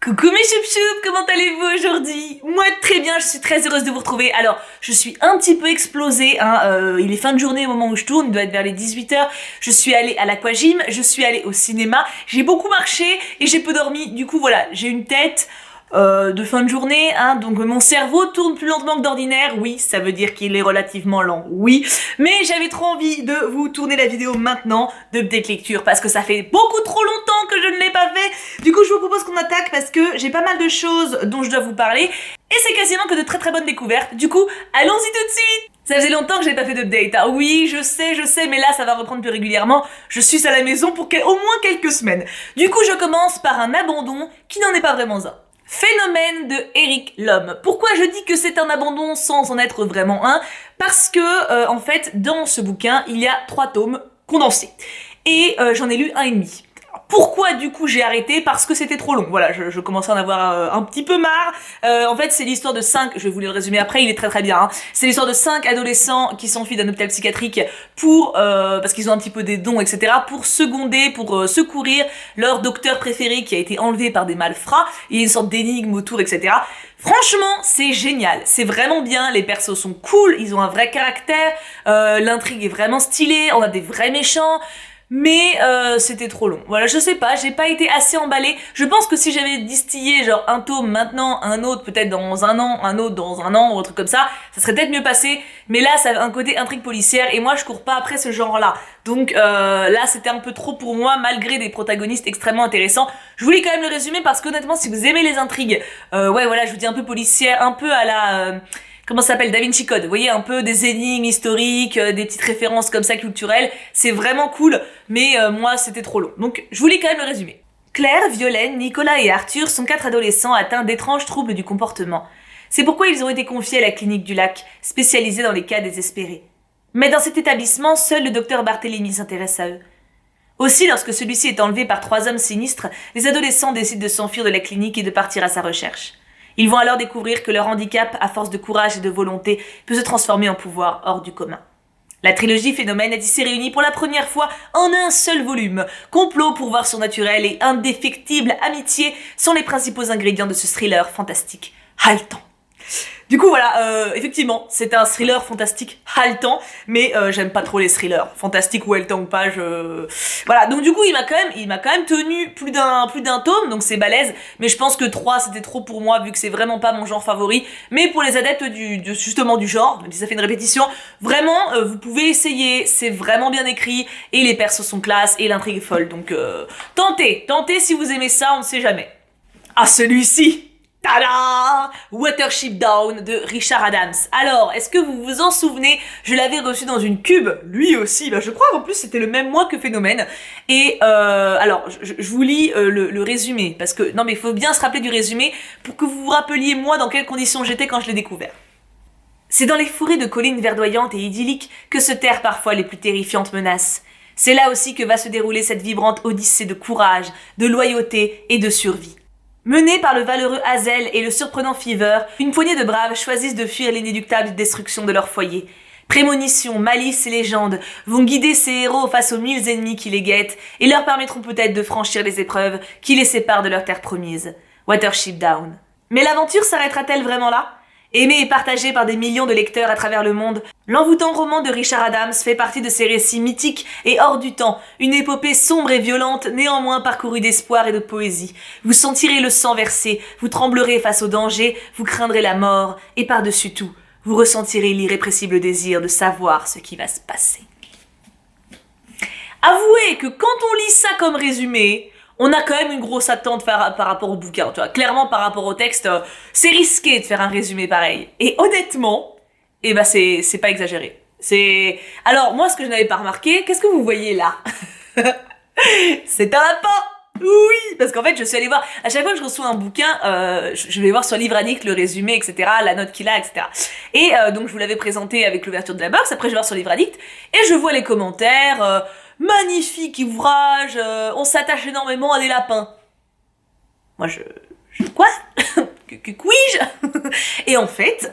Coucou mes choup-choup, comment allez-vous aujourd'hui? Moi très bien, je suis très heureuse de vous retrouver. Alors, je suis un petit peu explosée, il est fin de journée au moment où je tourne, il doit être vers les 18h. Je suis allée à l'aquagym, je suis allée au cinéma, j'ai beaucoup marché et j'ai peu dormi. Du coup voilà, j'ai une tête de fin de journée, donc mon cerveau tourne plus lentement que d'ordinaire. Oui, ça veut dire qu'il est relativement lent, oui. Mais j'avais trop envie de vous tourner la vidéo maintenant d'update lecture parce que ça fait beaucoup trop longtemps que je ne l'ai pas fait. Du coup, je vous propose qu'on attaque parce que j'ai pas mal de choses dont je dois vous parler et c'est quasiment que de très très bonnes découvertes. Du coup, allons-y tout de suite. Ça faisait longtemps que j'ai pas fait d'update. Ah oui, je sais, mais là ça va reprendre plus régulièrement. Je suis à la maison pour au moins quelques semaines. Du coup, je commence par un abandon qui n'en est pas vraiment un. Phénomène de Eric Lhomme. Pourquoi je dis que c'est un abandon sans en être vraiment un? Parce que, en fait, dans ce bouquin, il y a 3 tomes condensés. Et j'en ai lu 1,5. Pourquoi du coup j'ai arrêté? Parce que c'était trop long. Voilà, je commençais à en avoir un petit peu marre. En fait, c'est l'histoire de 5, je vais vous le résumer après, il est très très bien. C'est l'histoire de 5 adolescents qui s'enfuient d'un hôpital psychiatrique pour, parce qu'ils ont un petit peu des dons, etc., pour seconder, pour secourir leur docteur préféré qui a été enlevé par des malfrats. Il y a une sorte d'énigme autour, etc. Franchement, c'est génial, c'est vraiment bien, les persos sont cool, ils ont un vrai caractère, l'intrigue est vraiment stylée, on a des vrais méchants. Mais c'était trop long. Voilà, je sais pas, j'ai pas été assez emballée. Je pense que si j'avais distillé genre un tome maintenant, un autre peut-être dans un an, un autre dans un an ou un truc comme ça serait peut-être mieux passé. Mais là, ça a un côté intrigue policière et moi je cours pas après ce genre-là. Donc là, c'était un peu trop pour moi malgré des protagonistes extrêmement intéressants. Je voulais quand même le résumer parce qu'honnêtement, si vous aimez les intrigues, ouais voilà, je vous dis un peu policière, un peu à la... comment ça s'appelle, Da Vinci Code, vous voyez, un peu des énigmes historiques, des petites références comme ça culturelles, c'est vraiment cool, mais moi c'était trop long, donc je voulais quand même le résumer. Claire, Violaine, Nicolas et Arthur sont 4 adolescents atteints d'étranges troubles du comportement. C'est pourquoi ils ont été confiés à la clinique du lac, spécialisée dans les cas désespérés. Mais dans cet établissement, seul le docteur Barthélemy s'intéresse à eux. Aussi, lorsque celui-ci est enlevé par 3 hommes sinistres, les adolescents décident de s'enfuir de la clinique et de partir à sa recherche. Ils vont alors découvrir que leur handicap, à force de courage et de volonté, peut se transformer en pouvoir hors du commun. La trilogie Phénomène est ici réunie pour la première fois en un seul volume. Complot, pouvoir surnaturel et indéfectible amitié sont les principaux ingrédients de ce thriller fantastique haletant. Du coup voilà, effectivement, c'est un thriller fantastique haletant, mais j'aime pas trop les thrillers, fantastique ou haletant ou pas, voilà, donc du coup il m'a quand même tenu plus d'un tome, donc c'est balèze, mais je pense que 3 c'était trop pour moi, vu que c'est vraiment pas mon genre favori, mais pour les adeptes justement du genre, même si ça fait une répétition, vraiment, vous pouvez essayer, c'est vraiment bien écrit, et les persos sont classe, et l'intrigue est folle, donc tentez si vous aimez ça, on ne sait jamais. Ah, celui-ci! Tada! Watership Down de Richard Adams. Alors, est-ce que vous vous en souvenez? Je l'avais reçu dans une cube, lui aussi, je crois qu'en plus c'était le même mois que Phénomène. Et alors, je vous lis le résumé, parce que, non mais il faut bien se rappeler du résumé pour que vous vous rappeliez moi dans quelles conditions j'étais quand je l'ai découvert. C'est dans les forêts de collines verdoyantes et idylliques que se terrent parfois les plus terrifiantes menaces. C'est là aussi que va se dérouler cette vibrante odyssée de courage, de loyauté et de survie. Menés par le valeureux Hazel et le surprenant Fever, une poignée de braves choisissent de fuir l'inéluctable destruction de leur foyer. Prémonitions, malices et légendes vont guider ces héros face aux 1000 ennemis qui les guettent et leur permettront peut-être de franchir les épreuves qui les séparent de leur terre promise. Watership Down. Mais l'aventure s'arrêtera-t-elle vraiment là? Aimé et partagé par des millions de lecteurs à travers le monde, l'envoûtant roman de Richard Adams fait partie de ces récits mythiques et hors du temps, une épopée sombre et violente, néanmoins parcourue d'espoir et de poésie. Vous sentirez le sang verser, vous tremblerez face au danger, vous craindrez la mort, et par-dessus tout, vous ressentirez l'irrépressible désir de savoir ce qui va se passer. Avouez que quand on lit ça comme résumé, on a quand même une grosse attente par rapport au bouquin, tu vois. Clairement, par rapport au texte, c'est risqué de faire un résumé pareil. Et honnêtement, c'est pas exagéré. Alors, moi, ce que je n'avais pas remarqué, qu'est-ce que vous voyez là? C'est un lapin! Oui! Parce qu'en fait, je suis allée voir, à chaque fois que je reçois un bouquin, je vais voir sur Livre Addict le résumé, etc., la note qu'il a, etc. Et donc, je vous l'avais présenté avec l'ouverture de la box, après je vais voir sur Livre Addict, et je vois les commentaires... magnifique ouvrage, on s'attache énormément à des lapins. Moi quoi? Que puis-je? Et en fait,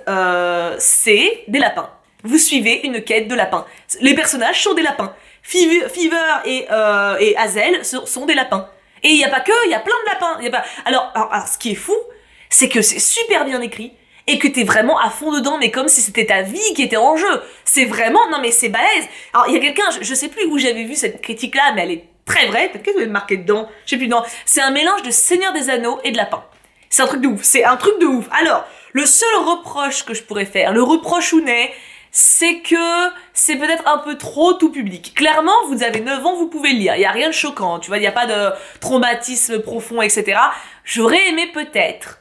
c'est des lapins. Vous suivez une quête de lapins. Les personnages sont des lapins. Fever et Hazel sont des lapins. Et il y a pas que, il y a plein de lapins. Y a pas... alors, ce qui est fou, c'est que c'est super bien écrit et que t'es vraiment à fond dedans, mais comme si c'était ta vie qui était en jeu. C'est vraiment, non mais c'est balèze. Alors il y a quelqu'un, je sais plus où j'avais vu cette critique-là, mais elle est très vraie. Peut-être qu'elle doit être marquée dedans. Je sais plus, non. C'est un mélange de Seigneur des Anneaux et de lapin. C'est un truc de ouf. C'est un truc de ouf. Alors, le seul reproche que je pourrais faire, le reprochounet, c'est que c'est peut-être un peu trop tout public. Clairement, vous avez 9 ans, vous pouvez le lire. Il y a rien de choquant, tu vois, il y a pas de traumatisme profond, etc. J'aurais aimé peut-être,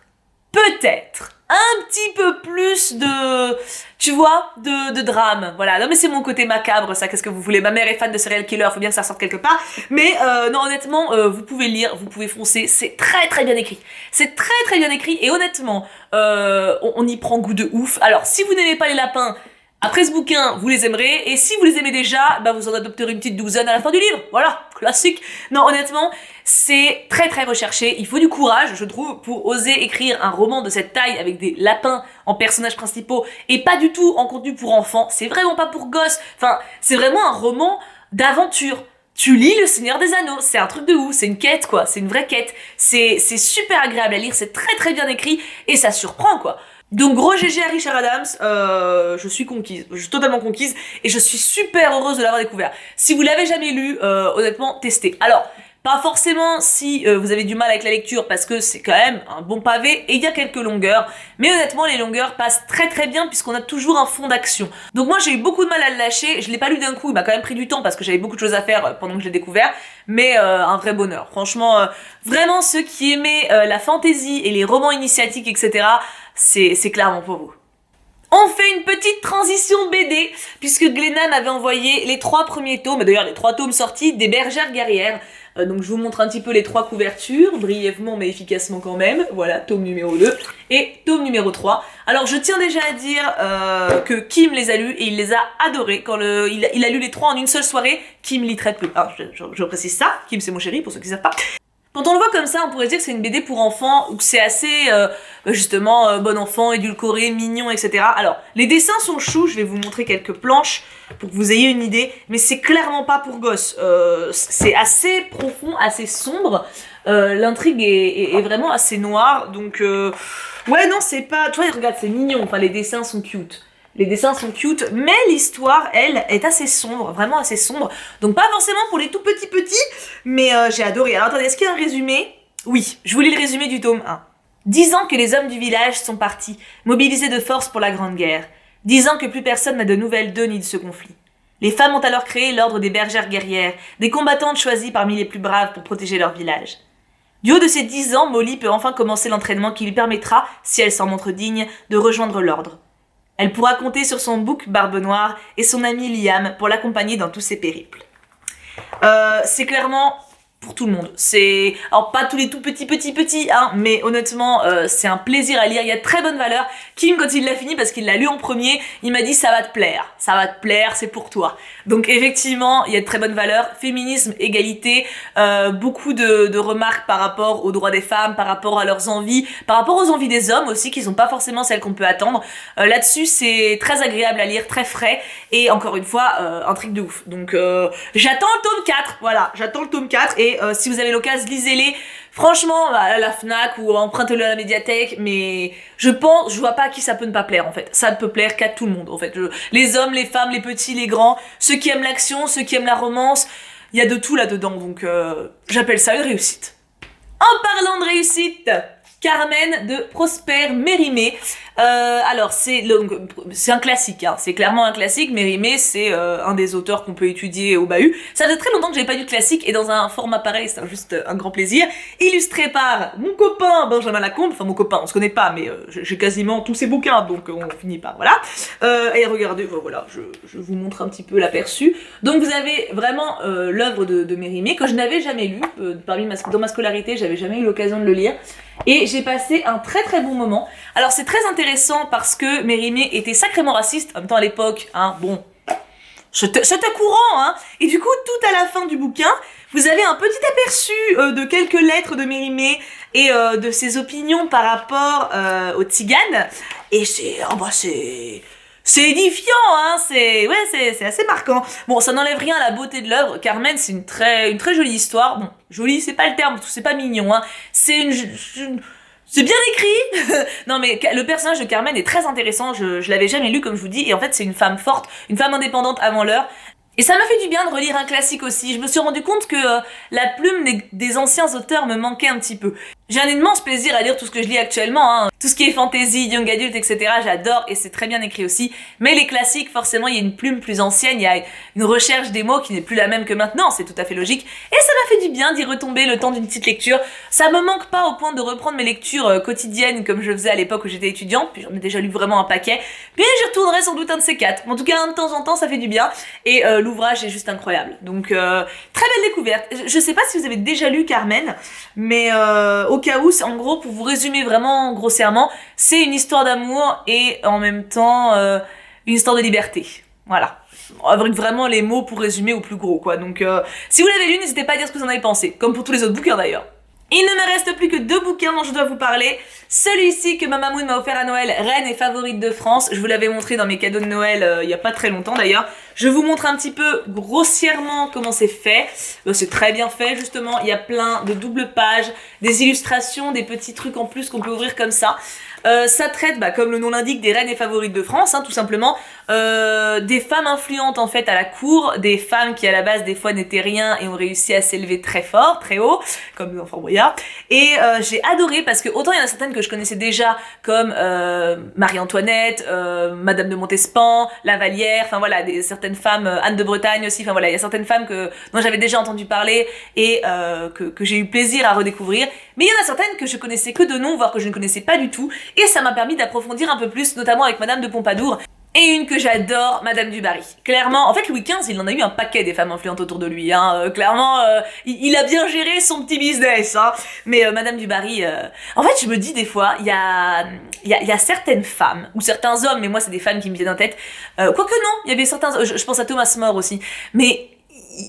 un petit peu plus de, tu vois, de drame. Voilà, non mais c'est mon côté macabre, ça, qu'est-ce que vous voulez. Ma mère est fan de serial killer, faut bien que ça sorte quelque part. Mais non, honnêtement, vous pouvez lire, vous pouvez foncer, c'est très très bien écrit. C'est très très bien écrit, et honnêtement, on y prend goût de ouf. Alors, si vous n'aimez pas les lapins, après ce bouquin, vous les aimerez, et si vous les aimez déjà, bah vous en adopterez une petite douzaine à la fin du livre. Voilà, classique. Non, honnêtement, c'est très très recherché. Il faut du courage, je trouve, pour oser écrire un roman de cette taille avec des lapins en personnages principaux et pas du tout en contenu pour enfants. C'est vraiment pas pour gosses. Enfin, c'est vraiment un roman d'aventure. Tu lis Le Seigneur des Anneaux, c'est un truc de ouf, c'est une quête quoi, c'est une vraie quête. C'est super agréable à lire, c'est très très bien écrit et ça surprend quoi. Donc gros GG à Richard Adams, je suis conquise, je suis totalement conquise et je suis super heureuse de l'avoir découvert. Si vous l'avez jamais lu, honnêtement, testez. Alors, pas forcément si vous avez du mal avec la lecture parce que c'est quand même un bon pavé et il y a quelques longueurs, mais honnêtement les longueurs passent très très bien puisqu'on a toujours un fond d'action. Donc moi j'ai eu beaucoup de mal à le lâcher, je l'ai pas lu d'un coup, il m'a quand même pris du temps parce que j'avais beaucoup de choses à faire pendant que je l'ai découvert, mais un vrai bonheur. Franchement, vraiment ceux qui aimaient la fantasy et les romans initiatiques etc, c'est clairement pour vous. On fait une petite transition BD, puisque Glénat m'avait envoyé les 3 premiers tomes, d'ailleurs les 3 tomes sortis des Bergères Guerrières. Donc je vous montre un petit peu les 3 couvertures, brièvement mais efficacement quand même. Voilà, tome numéro 2 et tome numéro 3. Alors je tiens déjà à dire que Kim les a lus et il les a adorés. Quand il a lu les 3 en une seule soirée, Kim lit très peu. Alors je précise ça, Kim c'est mon chéri pour ceux qui savent pas. Quand on le voit comme ça, on pourrait dire que c'est une BD pour enfants, ou que c'est assez, justement, bon enfant, édulcoré, mignon, etc. Alors, les dessins sont choux, je vais vous montrer quelques planches pour que vous ayez une idée, mais c'est clairement pas pour gosses. C'est assez profond, assez sombre, l'intrigue est vraiment assez noire, donc ouais, non, c'est pas... Tu vois, regarde, c'est mignon, enfin, les dessins sont cute. Les dessins sont cute, mais l'histoire, elle, est assez sombre, vraiment assez sombre. Donc pas forcément pour les tout petits, mais j'ai adoré. Alors attendez, est-ce qu'il y a un résumé? Oui, je vous lis le résumé du tome 1. 10 ans que les hommes du village sont partis, mobilisés de force pour la Grande Guerre. 10 ans que plus personne n'a de nouvelles d'eux ni de ce conflit. Les femmes ont alors créé l'ordre des bergères guerrières, des combattantes choisies parmi les plus braves pour protéger leur village. Du haut de ses 10 ans, Molly peut enfin commencer l'entraînement qui lui permettra, si elle s'en montre digne, de rejoindre l'ordre. Elle pourra compter sur son bouc Barbe Noire et son ami Liam pour l'accompagner dans tous ses périples. C'est clairement pour tout le monde. C'est alors pas tous les tout petits, hein, mais honnêtement, c'est un plaisir à lire. Il y a de très bonnes valeurs. Kim, quand il l'a fini, parce qu'il l'a lu en premier, il m'a dit ça va te plaire, c'est pour toi. Donc effectivement, il y a de très bonnes valeurs. Féminisme, égalité, beaucoup de remarques par rapport aux droits des femmes, par rapport à leurs envies, par rapport aux envies des hommes aussi, qui sont pas forcément celles qu'on peut attendre. Là-dessus, c'est très agréable à lire, très frais, et encore une fois, un truc de ouf. Donc j'attends le tome 4, voilà, j'attends le tome 4, et si vous avez l'occasion, lisez-les. Franchement, à la Fnac ou empruntez-le à la médiathèque, mais je vois pas à qui ça peut ne pas plaire en fait. Ça ne peut plaire qu'à tout le monde en fait. Les hommes, les femmes, les petits, les grands, ceux qui aiment l'action, ceux qui aiment la romance, il y a de tout là-dedans, donc j'appelle ça une réussite. En parlant de réussite, Carmen de Prosper Mérimée. Alors c'est un classique, hein. C'est clairement un classique. Mérimée, c'est un des auteurs qu'on peut étudier au bahut. Ça fait très longtemps que j'avais pas lu de classique et dans un format pareil, c'est juste un grand plaisir. Illustré par mon copain Benjamin Lacombe, enfin mon copain, on se connaît pas, mais j'ai quasiment tous ses bouquins, donc on finit par voilà. Et regardez, voilà, je vous montre un petit peu l'aperçu. Donc vous avez vraiment l'œuvre de Mérimée que je n'avais jamais lu dans ma scolarité, j'avais jamais eu l'occasion de le lire. Et j'ai passé un très très bon moment. Alors c'est très intéressant parce que Mérimée était sacrément raciste, en même temps à l'époque, hein, bon, c'était courant, hein. Et du coup, tout à la fin du bouquin, vous avez un petit aperçu de quelques lettres de Mérimée et de ses opinions par rapport aux tziganes. Et C'est édifiant, hein, c'est assez marquant. Bon, ça n'enlève rien à la beauté de l'œuvre. Carmen, c'est une très jolie histoire. Bon, jolie, c'est pas le terme, c'est pas mignon, hein. C'est bien écrit. Non mais le personnage de Carmen est très intéressant, je l'avais jamais lu comme je vous dis, et en fait c'est une femme forte, une femme indépendante avant l'heure. Et ça m'a fait du bien de relire un classique aussi. Je me suis rendu compte que la plume des anciens auteurs me manquait un petit peu. J'ai un immense plaisir à lire tout ce que je lis actuellement, hein. Tout ce qui est fantasy, young adult, etc. J'adore et c'est très bien écrit aussi. Mais les classiques, forcément, il y a une plume plus ancienne, il y a une recherche des mots qui n'est plus la même que maintenant, c'est tout à fait logique. Et ça m'a fait du bien d'y retomber le temps d'une petite lecture. Ça me manque pas au point de reprendre mes lectures quotidiennes comme je faisais à l'époque où j'étais étudiante, puis j'en ai déjà lu vraiment un paquet. Puis j'y retournerai sans doute un de ces quatre. En tout cas, de temps en temps, ça fait du bien. Et l'ouvrage est juste incroyable. Donc, très belle découverte. Je sais pas si vous avez déjà lu Carmen, mais au cas où, en gros, pour vous résumer vraiment grossièrement, c'est une histoire d'amour et en même temps une histoire de liberté. Voilà. Avec vraiment les mots pour résumer au plus gros, quoi. Donc, si vous l'avez lu, n'hésitez pas à dire ce que vous en avez pensé. Comme pour tous les autres bouquins, d'ailleurs. Il ne me reste plus que 2 bouquins dont je dois vous parler. Celui-ci que ma mamoun m'a offert à Noël, Reine et favorite de France. Je vous l'avais montré dans mes cadeaux de Noël il y a pas très longtemps d'ailleurs. Je vous montre un petit peu grossièrement comment c'est fait. C'est très bien fait justement. Il y a plein de doubles pages, des illustrations, des petits trucs en plus qu'on peut ouvrir comme ça. Ça traite, comme le nom l'indique, des reines et favorites de France, hein, tout simplement. Des femmes influentes en fait à la cour, des femmes qui à la base des fois n'étaient rien et ont réussi à s'élever très fort, très haut, comme les enfants brouillards. Et j'ai adoré parce que autant il y en a certaines que je connaissais déjà, comme Marie-Antoinette, Madame de Montespan, La Vallière, enfin voilà, certaines femmes, Anne de Bretagne aussi, enfin voilà, il y a certaines femmes dont j'avais déjà entendu parler et que j'ai eu plaisir à redécouvrir. Mais il y en a certaines que je connaissais que de nom, voire que je ne connaissais pas du tout. Et ça m'a permis d'approfondir un peu plus, notamment avec Madame de Pompadour. Et une que j'adore, Madame du Barry. Clairement, en fait Louis XV, il en a eu un paquet des femmes influentes autour de lui, hein. Clairement, il a bien géré son petit business, hein. Mais Madame du Barry, en fait je me dis des fois, il y a certaines femmes, ou certains hommes, mais moi c'est des femmes qui me viennent en tête, quoique non, il y avait certains, je pense à Thomas More aussi, mais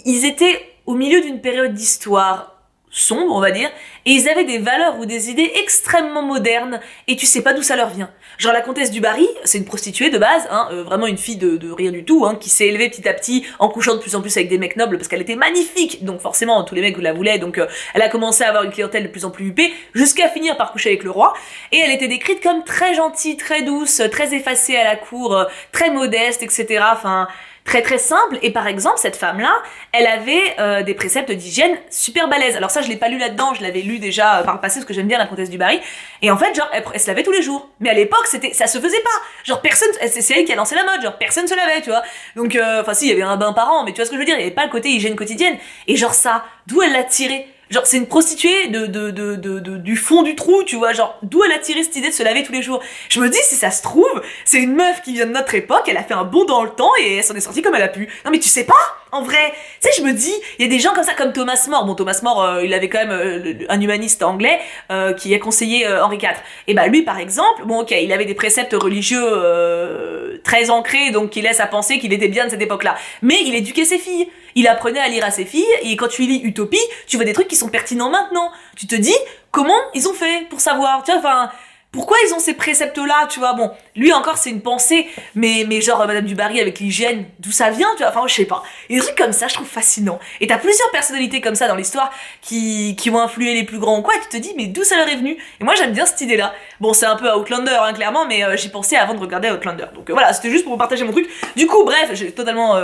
ils étaient au milieu d'une période d'histoire sombre, on va dire, et ils avaient des valeurs ou des idées extrêmement modernes, et tu sais pas d'où ça leur vient. Genre la comtesse du Barry, c'est une prostituée de base, hein, vraiment une fille de rien du tout, hein, qui s'est élevée petit à petit en couchant de plus en plus avec des mecs nobles parce qu'elle était magnifique, donc forcément tous les mecs la voulaient, donc elle a commencé à avoir une clientèle de plus en plus huppée, jusqu'à finir par coucher avec le roi, et elle était décrite comme très gentille, très douce, très effacée à la cour, très modeste, etc. Enfin, très très simple. Et par exemple cette femme là elle avait des préceptes d'hygiène super balèzes. Alors ça je l'ai pas lu là-dedans, je l'avais lu déjà par le passé parce que j'aime bien la comtesse du Barry, et en fait genre elle se lavait tous les jours, mais à l'époque ça se faisait pas, genre personne, c'est elle qui a lancé la mode, genre personne se lavait, tu vois, donc enfin si il y avait un bain par an, mais tu vois ce que je veux dire, il y avait pas le côté hygiène quotidienne. Et genre ça, d'où elle l'a tiré? Genre c'est une prostituée du fond du trou, tu vois, genre d'où elle a tiré cette idée de se laver tous les jours? Je me dis, si ça se trouve, c'est une meuf qui vient de notre époque, elle a fait un bond dans le temps et elle s'en est sortie comme elle a pu. Non mais tu sais pas, en vrai, tu sais, je me dis, il y a des gens comme ça, comme Thomas More. Bon, Thomas More, il avait quand même un humaniste anglais qui a conseillé Henri IV. Et bah lui, par exemple, bon ok, il avait des préceptes religieux très ancrés, donc qui laissent à penser qu'il était bien de cette époque-là. Mais il éduquait ses filles. Il apprenait à lire à ses filles, et quand tu lis Utopie, tu vois des trucs qui sont pertinents maintenant. Tu te dis, comment ils ont fait pour savoir, tu vois, enfin... Pourquoi ils ont ces préceptes-là, tu vois? Bon, lui encore c'est une pensée, mais genre Madame du Barry avec l'hygiène, d'où ça vient, tu vois? Enfin, je sais pas. Et des trucs comme ça, je trouve fascinant. Et t'as plusieurs personnalités comme ça dans l'histoire qui ont influé les plus grands ou quoi, et tu te dis, mais d'où ça leur est venu? Et moi j'aime bien cette idée-là. Bon, c'est un peu Outlander, hein, clairement, mais j'y pensais avant de regarder Outlander. Donc voilà, c'était juste pour vous partager mon truc. Du coup, bref, j'ai totalement...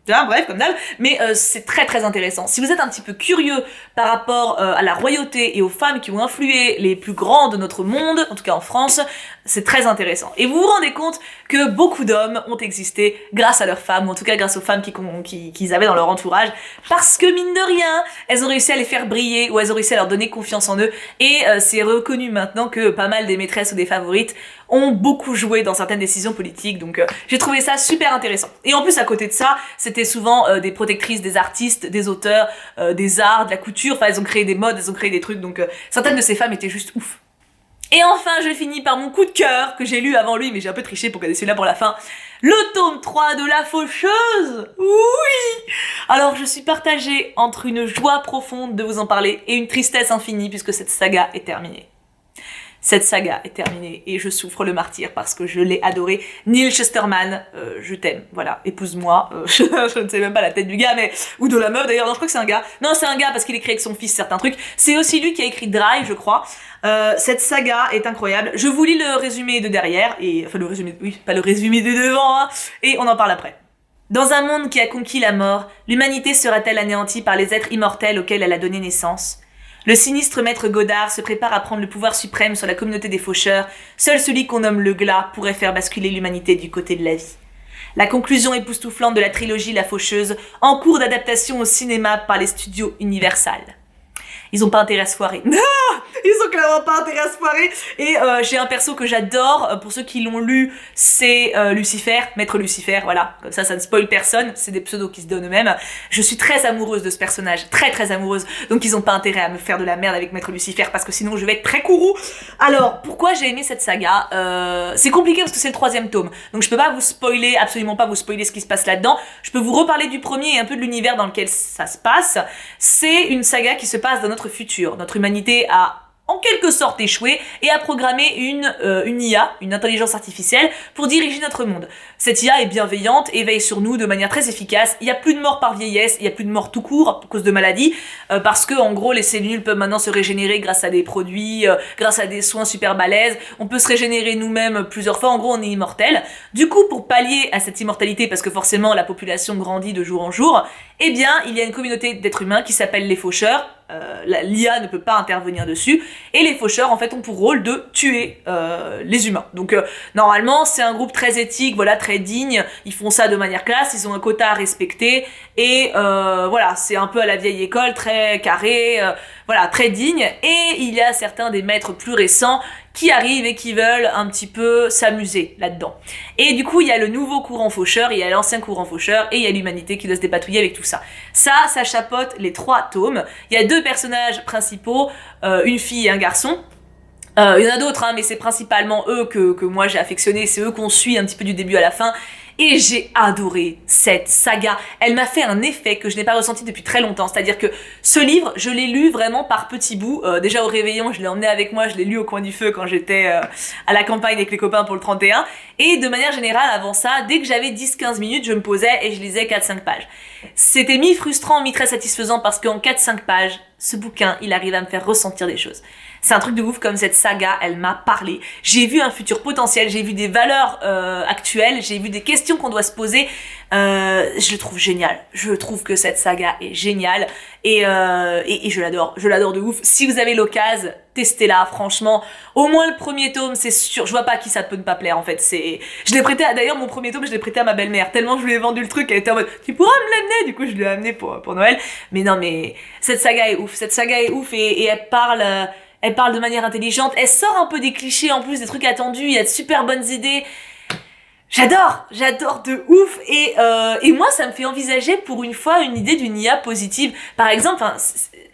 bref, comme d'hab, mais c'est très très intéressant. Si vous êtes un petit peu curieux par rapport à la royauté et aux femmes qui ont influé les plus grands de notre monde, en tout cas en France, c'est très intéressant. Et vous vous rendez compte que beaucoup d'hommes ont existé grâce à leurs femmes, ou en tout cas grâce aux femmes qu'ils avaient dans leur entourage, parce que mine de rien, elles ont réussi à les faire briller, ou elles ont réussi à leur donner confiance en eux, et c'est reconnu maintenant que pas mal des maîtresses ou des favorites ont beaucoup joué dans certaines décisions politiques, donc j'ai trouvé ça super intéressant. Et en plus, à côté de ça, c'était souvent des protectrices des artistes, des auteurs, des arts, de la couture, enfin elles ont créé des modes, elles ont créé des trucs, donc certaines de ces femmes étaient juste ouf. Et enfin, je finis par mon coup de cœur, que j'ai lu avant lui, mais j'ai un peu triché pour garder celui-là pour la fin. Le tome 3 de La Faucheuse. Oui. Alors, je suis partagée entre une joie profonde de vous en parler et une tristesse infinie puisque cette saga est terminée. Cette saga est terminée et je souffre le martyre parce que je l'ai adoré. Neil Shusterman, je t'aime, voilà, épouse-moi. Je ne sais même pas la tête du gars, mais ou de la meuf d'ailleurs. Non, je crois que c'est un gars. Non, c'est un gars parce qu'il écrit avec son fils certains trucs. C'est aussi lui qui a écrit Drive, je crois. Cette saga est incroyable. Je vous lis le résumé de derrière et enfin le résumé, oui, pas le résumé de devant, hein, et on en parle après. Dans un monde qui a conquis la mort, l'humanité sera-t-elle anéantie par les êtres immortels auxquels elle a donné naissance? Le sinistre maître Godard se prépare à prendre le pouvoir suprême sur la communauté des faucheurs. Seul celui qu'on nomme le Glas pourrait faire basculer l'humanité du côté de la vie. La conclusion époustouflante de la trilogie La Faucheuse, en cours d'adaptation au cinéma par les studios Universal. Ils ont pas intérêt à se foirer. Ils ont clairement pas intérêt à se foirer. Et j'ai un perso que j'adore. Pour ceux qui l'ont lu, c'est Lucifer, Maître Lucifer, voilà. Comme ça ne spoil personne. C'est des pseudos qui se donnent eux-mêmes. Je suis très amoureuse de ce personnage. Très très amoureuse. Donc ils ont pas intérêt à me faire de la merde avec Maître Lucifer parce que sinon je vais être très courroux. Alors, pourquoi j'ai aimé cette saga? C'est compliqué parce que c'est le 3e tome. Donc je peux pas vous spoiler, absolument pas vous spoiler ce qui se passe là-dedans. Je peux vous reparler du premier et un peu de l'univers dans lequel ça se passe. C'est une saga qui se passe dans notre futur. Notre humanité a en quelque sorte échoué et a programmé une IA, une intelligence artificielle, pour diriger notre monde. Cette IA est bienveillante et veille sur nous de manière très efficace. Il n'y a plus de mort par vieillesse, il n'y a plus de mort tout court à cause de maladies, parce que en gros les cellules peuvent maintenant se régénérer grâce à des produits, grâce à des soins super balèzes. On peut se régénérer nous-mêmes plusieurs fois, en gros on est immortel. Du coup, pour pallier à cette immortalité, parce que forcément la population grandit de jour en jour, eh bien il y a une communauté d'êtres humains qui s'appelle les faucheurs. L'IA ne peut pas intervenir dessus et les faucheurs en fait ont pour rôle de tuer les humains. Donc normalement c'est un groupe très éthique, voilà, très digne, ils font ça de manière classe, ils ont un quota à respecter et voilà, c'est un peu à la vieille école, très carré, voilà, très digne. Et il y a certains des maîtres plus récents qui arrivent et qui veulent un petit peu s'amuser là-dedans. Et du coup, il y a le nouveau courant faucheur, il y a l'ancien courant faucheur, et il y a l'humanité qui doit se dépatouiller avec tout ça. Ça chapeaute les 3 tomes. Il y a 2 personnages principaux, une fille et un garçon. Il y en a d'autres, hein, mais c'est principalement eux que moi j'ai affectionné, c'est eux qu'on suit un petit peu du début à la fin. Et j'ai adoré cette saga. Elle m'a fait un effet que je n'ai pas ressenti depuis très longtemps. C'est-à-dire que ce livre, je l'ai lu vraiment par petits bouts. Déjà au réveillon, je l'ai emmené avec moi, je l'ai lu au coin du feu quand j'étais à la campagne avec les copains pour le 31. Et de manière générale, avant ça, dès que j'avais 10-15 minutes, je me posais et je lisais 4-5 pages. C'était mi-frustrant, mi-très satisfaisant parce qu'en 4-5 pages, ce bouquin, il arrive à me faire ressentir des choses. C'est un truc de ouf comme cette saga, elle m'a parlé. J'ai vu un futur potentiel, j'ai vu des valeurs actuelles, j'ai vu des questions qu'on doit se poser. Je le trouve génial. Je trouve que cette saga est géniale et je l'adore de ouf. Si vous avez l'occasion, testez-la, franchement. Au moins le premier tome, c'est sûr. Je vois pas à qui ça peut ne pas plaire en fait. Je l'ai prêté d'ailleurs mon premier tome, je l'ai prêté à ma belle-mère tellement je lui ai vendu le truc. Elle était en mode tu pourras me l'amener. Du coup je lui ai amené pour Noël. Mais non mais cette saga est ouf. Cette saga est ouf et elle parle. Elle parle de manière intelligente, elle sort un peu des clichés en plus, des trucs attendus, il y a de super bonnes idées. J'adore de ouf et moi ça me fait envisager pour une fois une idée d'une IA positive. Par exemple,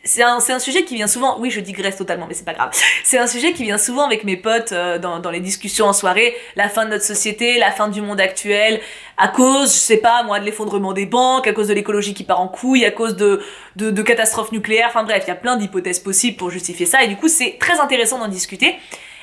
c'est un sujet qui vient souvent, oui je digresse totalement mais c'est pas grave, c'est un sujet qui vient souvent avec mes potes dans les discussions en soirée, la fin de notre société, la fin du monde actuel, à cause, je sais pas moi, de l'effondrement des banques, à cause de l'écologie qui part en couille, à cause de catastrophes nucléaires, enfin bref, il y a plein d'hypothèses possibles pour justifier ça et du coup c'est très intéressant d'en discuter.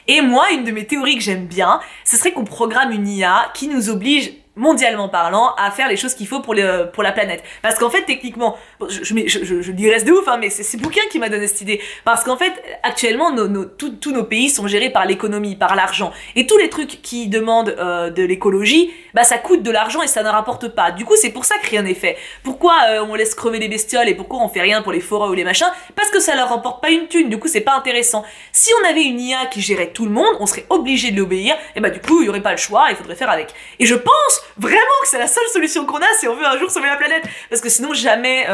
Et moi, une de mes théories que j'aime bien, ce serait qu'on programme une IA qui nous oblige, mondialement parlant, à faire les choses qu'il faut pour la planète. Parce qu'en fait, techniquement, je digresse de ouf, hein, mais c'est ce bouquin qui m'a donné cette idée. Parce qu'en fait, actuellement, tous nos pays sont gérés par l'économie, par l'argent. Et tous les trucs qui demandent de l'écologie, bah ça coûte de l'argent et ça ne rapporte pas. Du coup, c'est pour ça que rien n'est fait. Pourquoi on laisse crever les bestioles et pourquoi on fait rien pour les forêts ou les machins? Parce que ça leur rapporte pas une thune, du coup c'est pas intéressant. Si on avait une IA qui gérait tout le monde, on serait obligé de l'obéir, et bah du coup il y aurait pas le choix, il faudrait faire avec. Et je pense vraiment que c'est la seule solution qu'on a si on veut un jour sauver la planète. Parce que sinon jamais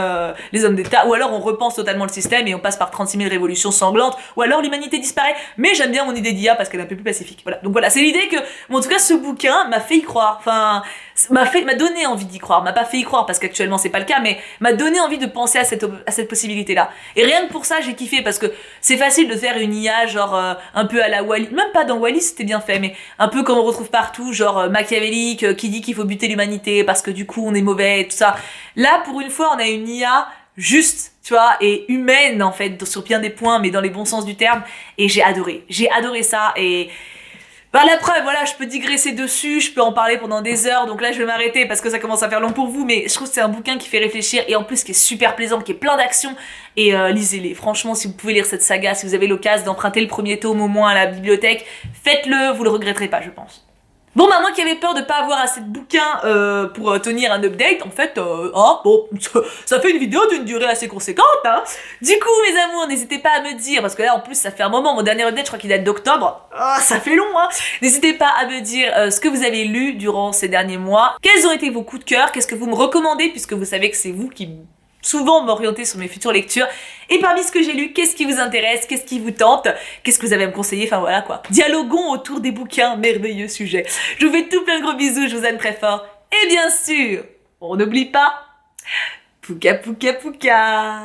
les hommes d'État, ou alors on repense totalement le système et on passe par 36 000 révolutions sanglantes, ou alors l'humanité disparaît. Mais j'aime bien mon idée d'IA parce qu'elle est un peu plus pacifique. Voilà. Donc voilà, c'est l'idée que, bon, en tout cas ce bouquin m'a fait y croire. Enfin, m'a donné envie d'y croire. M'a pas fait y croire parce qu'actuellement c'est pas le cas, mais m'a donné envie de penser à cette possibilité-là. Et rien que pour ça j'ai kiffé parce que c'est facile de faire une IA genre un peu à la Wall-E, même pas dans Wall-E c'était bien fait, mais un peu comme on retrouve partout, genre machiavélique, qui dit qu'il faut buter l'humanité parce que du coup on est mauvais et tout ça. Là pour une fois on a une IA juste tu vois, et humaine en fait, sur bien des points, mais dans les bons sens du terme, et j'ai adoré ça, et bah la preuve, voilà, je peux digresser dessus, je peux en parler pendant des heures, donc là je vais m'arrêter parce que ça commence à faire long pour vous, mais je trouve que c'est un bouquin qui fait réfléchir et en plus qui est super plaisant, qui est plein d'action, et lisez-les. Franchement, si vous pouvez lire cette saga, si vous avez l'occasion d'emprunter le premier tome au moins à la bibliothèque, faites-le, vous le regretterez pas, je pense. Bon bah moi qui avais peur de pas avoir assez de bouquins pour tenir un update, en fait, bon, ça fait une vidéo d'une durée assez conséquente, hein. Du coup mes amours, n'hésitez pas à me dire, parce que là en plus ça fait un moment, mon dernier update je crois qu'il date d'octobre, ça fait long hein. N'hésitez pas à me dire ce que vous avez lu durant ces derniers mois, quels ont été vos coups de cœur, qu'est-ce que vous me recommandez, puisque vous savez que c'est vous qui souvent m'orienter sur mes futures lectures. Et parmi ce que j'ai lu, qu'est-ce qui vous intéresse, qu'est-ce qui vous tente, qu'est-ce que vous avez à me conseiller, enfin voilà quoi. Dialoguons autour des bouquins, merveilleux sujet. Je vous fais tout plein de gros bisous, je vous aime très fort. Et bien sûr, on n'oublie pas, pouka pouka pouka.